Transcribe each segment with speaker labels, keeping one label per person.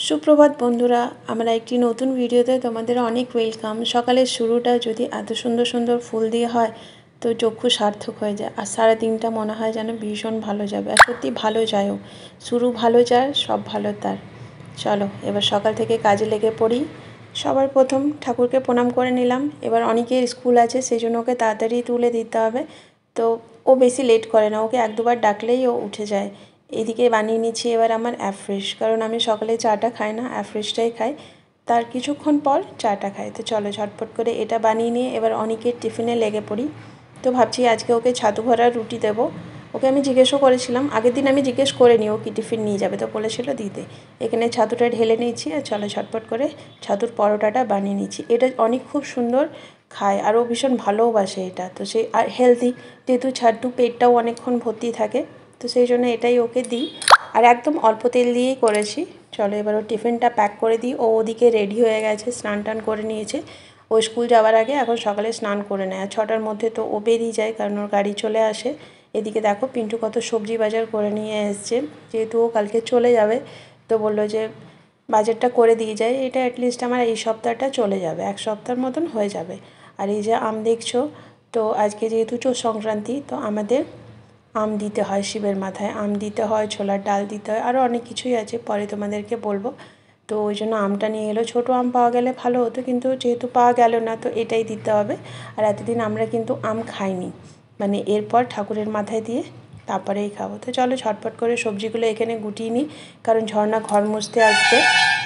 Speaker 1: সুপ্রভাত বন্ধুরা, আমরা একটি নতুন ভিডিওতে তোমাদের অনেক ওয়েলকাম। সকালের শুরুটা যদি এত সুন্দর সুন্দর ফুল দিয়ে হয় তো চক্ষু সার্থক হয়ে যায়, আর সারা দিনটা মনে হয় যেন ভীষণ ভালো যাবে। আর সত্যি ভালো যায়ও, শুরু ভালো যায়, সব ভালো তার। চলো এবার সকাল থেকে কাজে লেগে পড়ি। সবার প্রথম ঠাকুরকে প্রণাম করে নিলাম। এবার অনেকের স্কুল আছে, সেই জন্য ওকে তাড়াতাড়ি তুলে দিতে হবে। তো ও বেশি লেট করে না, ওকে এক দুবার ডাকলেই ও উঠে যায়। এদিকে বানিয়ে নিচ্ছি এবার আমার অ্যাফ্রেশ, কারণ আমি সকালে চাটা খাই না, অ্যাফ্রেশটাই খাই। তার কিছুক্ষণ পর চাটা খাই। তো চলো ঝটপট করে এটা বানিয়ে নিয়ে এবার অনেকের টিফিনে লেগে পড়ি। তো ভাবছি আজকে ওকে ছাতু ভরা রুটি দেবো। ওকে আমি জিজ্ঞেসও করেছিলাম, আগের দিন আমি জিজ্ঞেস করে নিই ও কি টিফিন নিয়ে যাবে, তো বলেছিল দিতে। এখানে ছাতুটা ঢেলে নিয়েছি, আর চলো ঝটপট করে ছাতুর পরোটাটা বানিয়ে নিচ্ছি। এটা অনেক খুব সুন্দর খায়, আর ও ভীষণ ভালোবাসে এটা। তো সেই আর হেলদি, যেহেতু ছাতু পেটটাও অনেকক্ষণ ভর্তি থাকে, তো সেই জন্য এটাই ওকে দিই। আর একদম অল্প তেল দিয়েই করেছি। চলো এবার ও টিফিনটা প্যাক করে দিই। ও ওদিকে রেডি হয়ে গেছে, স্নান টান করে নিয়েছে। ও স্কুল যাওয়ার আগে এখন সকালে স্নান করে নেয়, আর 6টার মধ্যে তো ও বেরিয়ে যায়, কারণ ওর গাড়ি চলে আসে। এদিকে দেখো পিন্টু কত সবজি বাজার করে নিয়ে এসছে, যেহেতু ও কালকে চলে যাবে। তো বললো যে বাজারটা করে দিয়ে যায়, এটা অ্যাটলিস্ট আমার এই সপ্তাহটা চলে যাবে, এক সপ্তাহের মতন হয়ে যাবে। আর এই যে আম দেখছো, তো আজকে যেহেতু চৈত্র সংক্রান্তি, তো আমাদের আম দিতে হয় শিবের মাথায়, আম দিতে হয়, ছোলার ডাল দিতে হয়, আরও অনেক কিছুই আছে, পরে তোমাদেরকে বলবো। তো ওই জন্য আমটা নিয়ে এলো। ছোটো আম পাওয়া গেলে ভালো হতো, কিন্তু যেহেতু পাওয়া গেল না, তো এটাই দিতে হবে। আর এতদিন আমরা কিন্তু আম খাইনি, মানে এরপর ঠাকুরের মাথায় দিয়ে তারপরেই খাবো। তো চলো ঝটপট করে সবজিগুলো এখানে গুটিয়ে নিই, কারণ ঝর্ণা ঘর মুছতে আসবে।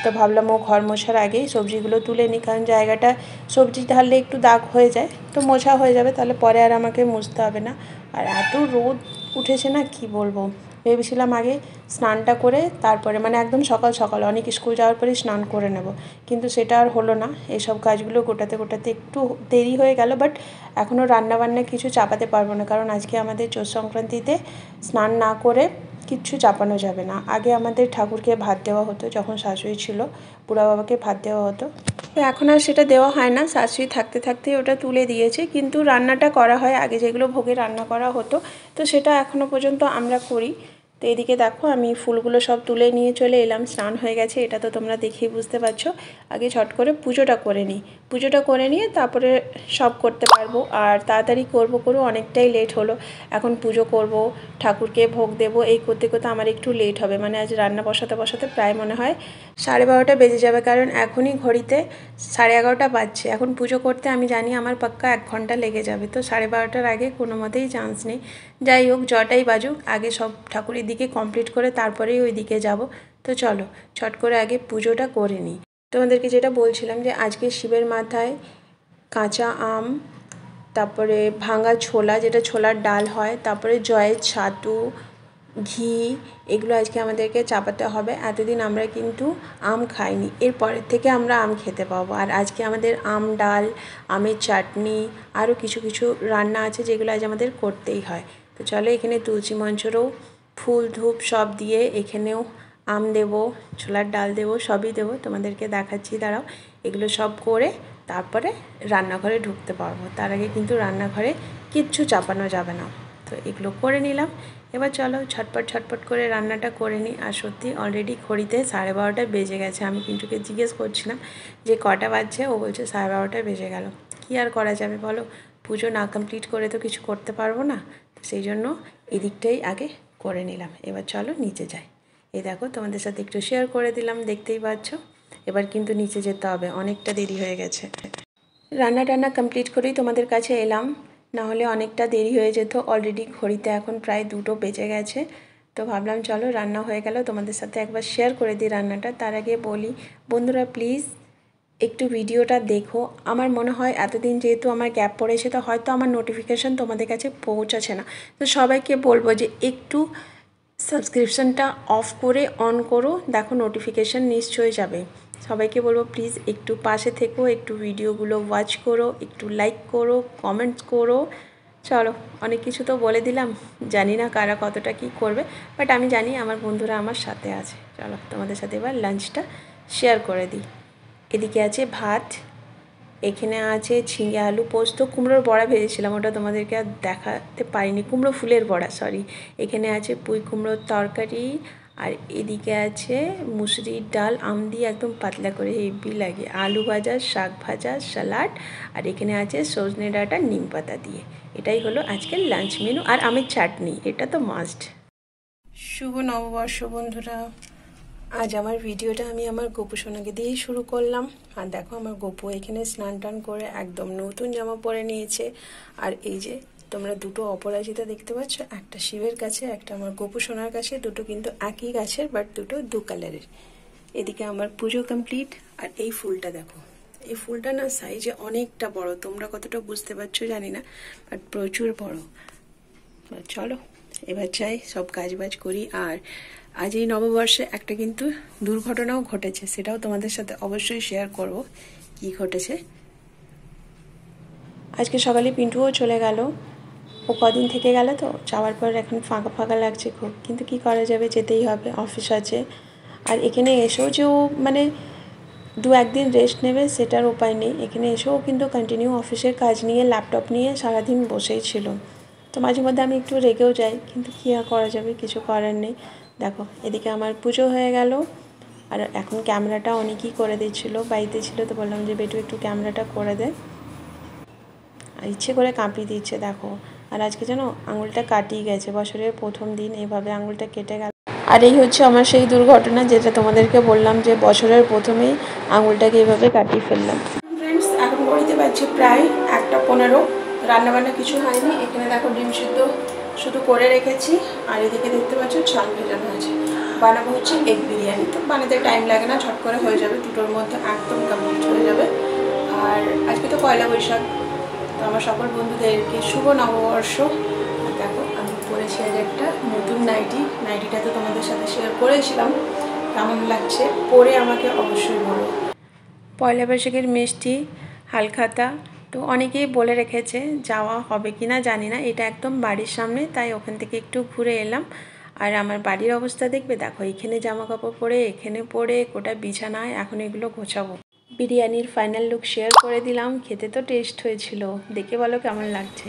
Speaker 1: তো ভাবলাম ও ঘর মোছার আগেই সবজিগুলো তুলে নিই, কারণ জায়গাটা সবজি ঢাললে একটু দাগ হয়ে যায়, তো মোছা হয়ে যাবে, তাহলে পরে আর আমাকে মুছতে হবে না। আর এত রোদ উঠেছে না, কি বলবো। ভেবেছিলাম আগে স্নানটা করে তারপরে, মানে একদম সকাল সকাল অনেক স্কুল যাওয়ার পরেই স্নান করে নেব, কিন্তু সেটা আর হলো না। এইসব কাজগুলো গোটাতে গোটাতে একটু দেরি হয়ে গেল। বাট এখনও রান্নাবান্না কিছু চাপাতে পারবো না, কারণ আজকে আমাদের চৈত্র সংক্রান্তিতে স্নান না করে কিচ্ছু চাপানো যাবে না। আগে আমাদের ঠাকুরকে ভাত দেওয়া হতো, যখন শাশুড়ি ছিল বুড়া বাবাকে ভাত দেওয়া হতো। তো এখন আর সেটা দেওয়া হয় না, শাশুড়ি থাকতে থাকতেই ওটা তুলে দিয়েছে, কিন্তু রান্নাটা করা হয়। আগে যেগুলো ভোগে রান্না করা হতো, তো সেটা এখনও পর্যন্ত আমরা করি। তো এদিকে দেখো আমি ফুলগুলো সব তুলে নিয়ে চলে এলাম। স্নান হয়ে গেছে, এটা তো তোমরা দেখেই বুঝতে পারছো। আগে ঝট করে পুজোটা করে নিই, পুজোটা করে নিয়ে তারপরে সব করতে পারবো। আর তাড়াতাড়ি করবো অনেকটাই লেট হলো। এখন পুজো করব, ঠাকুরকে ভোগ দেবো, এই করতে করতে আমার একটু লেট হবে। মানে আজ রান্না বসাতে বসাতে প্রায় মনে হয় 12:30 বেজে যাবে, কারণ এখনই ঘড়িতে 11:30 বাজছে। এখন পুজো করতে আমি জানি আমার পাক্কা 1 ঘন্টা লেগে যাবে। তো 12:30টার আগে কোনো মতেই চান্স নেই। যাই হোক, যটাই বাজুক, আগে সব ঠাকুরের দিকে কমপ্লিট করে তারপরেই ওই দিকে যাব। তো চলো ছট করে আগে পুজোটা করে নিই। তোমাদেরকে যেটা বলছিলাম, যে আজকে শিবের মাথায় কাঁচা আম, তারপরে ভাঙা ছোলা, যেটা ছোলার ডাল হয়, তারপরে জয়ের ছাতু, ঘি, এগুলো আজকে আমাদেরকে চাপাতে হবে। এতদিন আমরা কিন্তু আম খাইনি, এরপরের থেকে আমরা আম খেতে পাবো। আর আজকে আমাদের আম ডাল, আমের চাটনি, আরও কিছু কিছু রান্না আছে, যেগুলো আজ আমাদের করতেই হয়। তো চলো এখানে তুলসী মঞ্চেরও ফুল ধূপ সব দিয়ে, এখানেও আম দেবো, ছোলার ডাল দেবো, সবই দেবো। তোমাদেরকে দেখাচ্ছি, দাঁড়াও। এগুলো সব করে তারপরে রান্নাঘরে ঢুকতে পারবো। তার আগে কিন্তু রান্নাঘরে কিচ্ছু চাপানো যাবে না। তো এগুলো করে নিলাম। এবার চলো ঝটপট ঝটপট করে রান্নাটা করে নিই। আর সত্যি অলরেডি ঘড়িতে 12:30 বেজে গেছে। আমি পিন্টুকে জিজ্ঞেস করছিলাম যে কটা বাজছে, ও বলছে 12:30 বেজে গেল। কী আর করা যাবে বলো, পুজো না কমপ্লিট করে তো কিছু করতে পারবো না। সেই জন্য এদিকটাই আগে করে নিলাম। এবার চলো নিচে যাই। এই দেখো তোমাদের সাথে একটু শেয়ার করে দিলাম, দেখতেই পাচ্ছ। এবার কিন্তু নিচে যেতে হবে, অনেকটা দেরি হয়ে গেছে। রান্না টান্না কমপ্লিট করেই তোমাদের কাছে এলাম, না হলে অনেকটা দেরি হয়ে যেত। অলরেডি ঘড়িতে এখন প্রায় 2টো বেজে গেছে। তো ভাবলাম চলো রান্না হয়ে গেল, তোমাদের সাথে একবার শেয়ার করে দিই রান্নাটা। তার আগে বলি বন্ধুরা, প্লিজ একটু ভিডিওটা দেখো। আমার মনে হয় এতদিন যেহেতু আমার গ্যাপ পড়েছে, তো হয়তো আমার নোটিফিকেশান তোমাদের কাছে পৌঁছাচ্ছে না। তো সবাইকে বলবো যে একটু সাবস্ক্রিপশানটা অফ করে অন করো, দেখো নোটিফিকেশান নিশ্চয়ই যাবে। সবাইকে বলবো প্লিজ একটু পাশে থেকো, একটু ভিডিওগুলো ওয়াচ করো, একটু লাইক করো, কমেন্টস করো, চলো, অনেক কিছু তো বলে দিলাম, জানি না কারা কতটা কী করবে, বাট আমি জানি আমার বন্ধুরা আমার সাথে আছে। চলো তোমাদের সাথে এবার লাঞ্চটা শেয়ার করে দিই। এদিকে আছে ভাত, এখানে আছে ঝিঙে আলু পোস্ত, কুমড়োর বড়া ভেজেছিলাম, ওটা তোমাদেরকে আর দেখাতে পারিনি, কুমড়ো ফুলের বড়া সরি। এখানে আছে পুঁই কুমড়োর তরকারি, আর এদিকে আছে মুসুরির ডাল আম দিয়ে একদম পাতলা করে, হেভি লাগে, আলু ভাজা, শাক ভাজা, স্যালাড, আর এখানে আছে সজনে ডাঁটা নিম পাতা দিয়ে। এটাই হলো আজকের লাঞ্চ মেনু, আর আমের চাটনি, এটা তো মাস্ট। শুভ নববর্ষ বন্ধুরা। আজ আমার ভিডিওটা আমি আমার গোপু সোনাকে দিয়েই শুরু করলাম। আর দেখো আমার গোপু এখানে স্নান টান করে একদম নতুন জামা পরে নিয়েছে। আর এই যে তোমরা দুটো অপরাজিতা দেখতে পাচ্ছ, একটা শিবের কাছে, একটা আমার গোপু সোনার কাছে, দুটো কিন্তু একই গাছের বাট দুটো দু কালারের। এদিকে আমার পুজো কমপ্লিট। আর এই ফুলটা দেখো, এই ফুলটা না সাইজে অনেকটা বড়, তোমরা কতটা বুঝতে পারছো জানি না, বাট প্রচুর বড়। চলো এবার চাই সব কাজবাজ করি। আর আজ এই নববর্ষে একটা কিন্তু দুর্ঘটনাও ঘটেছে, সেটাও তোমাদের সাথে অবশ্যই শেয়ার করব কি ঘটেছে। আজকে সকালে পিন্টুও চলে গেল, ও কদিন থেকে গেল তো, যাওয়ার পর এখন ফাঁকা ফাঁকা লাগছে খুব, কিন্তু কি করা যাবে, যেতেই হবে, অফিস আছে। আর এখানে এসেও যে ও মানে দু একদিন রেস্ট নেবে সেটার উপায় নেই, এখানে এসেও কিন্তু কন্টিনিউ অফিসের কাজ নিয়ে ল্যাপটপ নিয়ে সারাদিন বসেই ছিল। তো মাঝে মধ্যে আমি একটু রেগেও যাই, কিন্তু কী আর করা যাবে, কিছু করার নেই। দেখো এদিকে আমার পুজো হয়ে গেল। আর এখন ক্যামেরাটা অনেকই করে দিচ্ছিলো, বাড়িতে ছিল তো বললাম যে বেটু একটু ক্যামেরাটা করে দে, আর ইচ্ছে করে কাঁপিয়ে দিচ্ছে দেখো। আর আজকে যেন আঙুলটা কাটিয়ে গেছে, বছরের প্রথম দিন এভাবে আঙুলটা কেটে গেল। আর এই হচ্ছে আমার সেই দুর্ঘটনা, যেটা তোমাদেরকে বললাম যে বছরের প্রথমেই আঙুলটাকে এভাবে কাটিয়ে ফেললাম। ফ্রেন্ডস, এখন ঘড়িতে বাজছে প্রায় 1:15, রান্নাবান্না কিছু হয়নি। এখানে দেখো ডিম সিদ্ধ শুধু করে রেখেছি, আর এদিকে দেখতে পাচ্ছ চাল ভেজানো আছে। বানাবো হচ্ছে এগ বিরিয়ানি, তো বানাতে টাইম লাগে না, ঝট করে হয়ে যাবে, দুটোর মধ্যে একদম কমপ্লিট হয়ে যাবে। আর আজকে তো পয়লা বৈশাখ, তো আমার সকল বন্ধুদেরকে শুভ নববর্ষ। দেখো আমি পরেছি আজ একটা নতুন নাইটিটা তো তোমাদের সাথে শেয়ার করেছিলাম, কেমন লাগছে পরে আমাকে অবশ্যই বলো। পয়লা বৈশাখের মিষ্টি হালখাতা তো অনেকেই বলে রেখেছে, যাওয়া হবে কি না জানি না, এটা একদম বাড়ির সামনে, তাই ওখান থেকে একটু ঘুরে এলাম। আর আমার বাড়ির অবস্থা দেখবে, দেখো এখানে জামা কাপড় পরে, এখানে পরে গোটা বিছানায়, এখন এগুলো গোছাবো। বিরিয়ানির ফাইনাল লুক শেয়ার করে দিলাম, খেতে তো টেস্ট হয়েছিল, দেখে বলো কেমন লাগছে।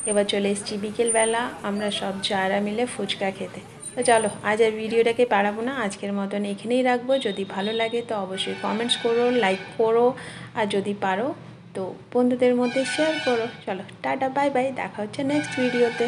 Speaker 1: এবার চলে এসেছি বিকেলবেলা আমরা সব যারা মিলে ফুচকা খেতে। তো চলো আজ আর ভিডিওটাকে বাড়াবো না, আজকের মতন এখানেই রাখবো। যদি ভালো লাগে তো অবশ্যই কমেন্টস করো, লাইক করো, আর যদি পারো তো বন্ধুদের মধ্যে শেয়ার করো। চলো টাটা বাই বাই, দেখা হচ্ছে নেক্সট ভিডিওতে।